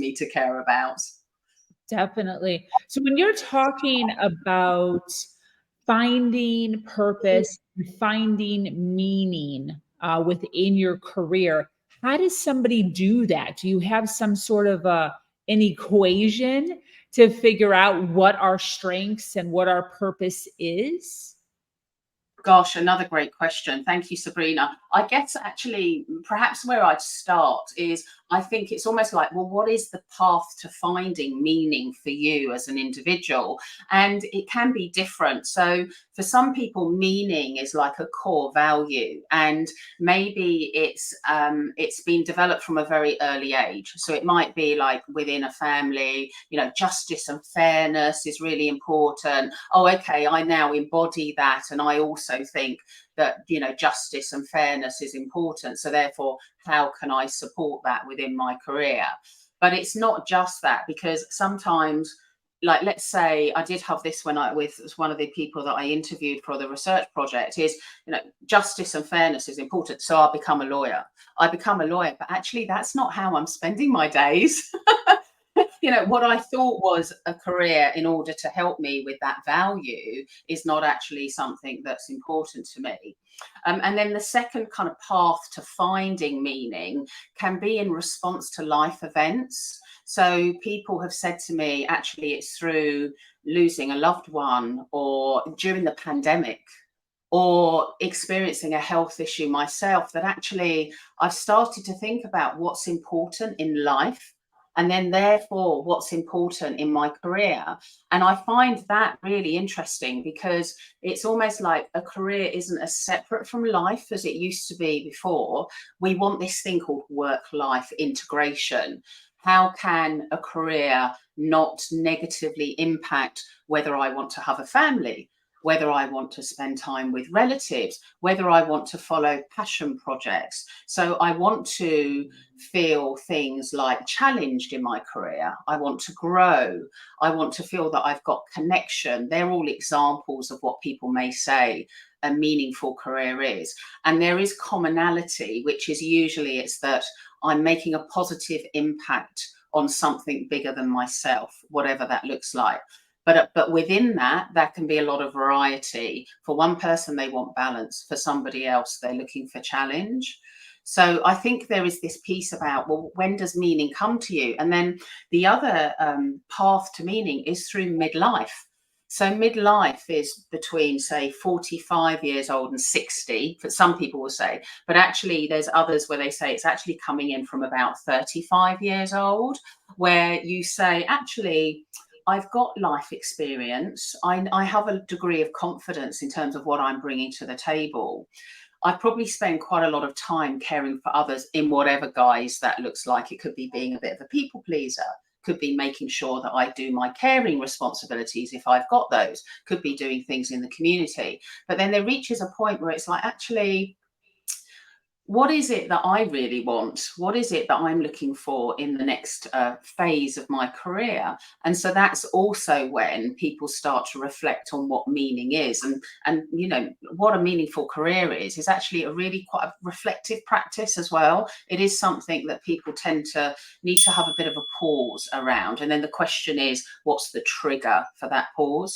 me to care about. Definitely. So when you're talking about finding purpose, finding meaning within your career, how does somebody do that? Do you have some sort of an equation to figure out what our strengths and what our purpose is? Gosh, another great question. Thank you, Sabrina. I guess actually, perhaps where I'd start is I think it's almost like, well, what is the path to finding meaning for you as an individual? And it can be different. So for some people, meaning is like a core value, and maybe it's been developed from a very early age. So it might be like within a family, you know, justice and fairness is really important. Oh, okay, I now embody that, and I also think that, you know, justice and fairness is important, so therefore how can I support that within my career? But it's not just that, because sometimes, like, let's say I did have this when I with one of the people that I interviewed for the research project, is, you know, justice and fairness is important, so I become a lawyer. But actually that's not how I'm spending my days. You know, what I thought was a career in order to help me with that value is not actually something that's important to me. And then the second kind of path to finding meaning can be in response to life events. So people have said to me, actually, it's through losing a loved one, or during the pandemic, or experiencing a health issue myself, that actually I've started to think about what's important in life, and then therefore what's important in my career. And I find that really interesting, because it's almost like a career isn't as separate from life as it used to be before. We want this thing called work-life integration. How can a career not negatively impact whether I want to have a family, whether I want to spend time with relatives, whether I want to follow passion projects? So I want to feel things like challenged in my career. I want to grow. I want to feel that I've got connection. They're all examples of what people may say a meaningful career is. And there is commonality, which is usually it's that I'm making a positive impact on something bigger than myself, whatever that looks like. But within that, there can be a lot of variety. For one person, they want balance. For somebody else, they're looking for challenge. So I think there is this piece about, well, when does meaning come to you? And then the other path to meaning is through midlife. So midlife is between, say, 45 years old and 60, but some people will say, but actually there's others where they say it's actually coming in from about 35 years old, where you say, actually, I've got life experience. I have a degree of confidence in terms of what I'm bringing to the table. I probably spend quite a lot of time caring for others in whatever guise that looks like. It could be being a bit of a people pleaser, could be making sure that I do my caring responsibilities if I've got those, could be doing things in the community. But then there reaches a point where it's like, actually, what is it that I really want? What is it that I'm looking for in the next phase of my career? And so that's also when people start to reflect on what meaning is. And you know, what a meaningful career is actually a really quite a reflective practice as well. It is something that people tend to need to have a bit of a pause around. And then the question is, what's the trigger for that pause?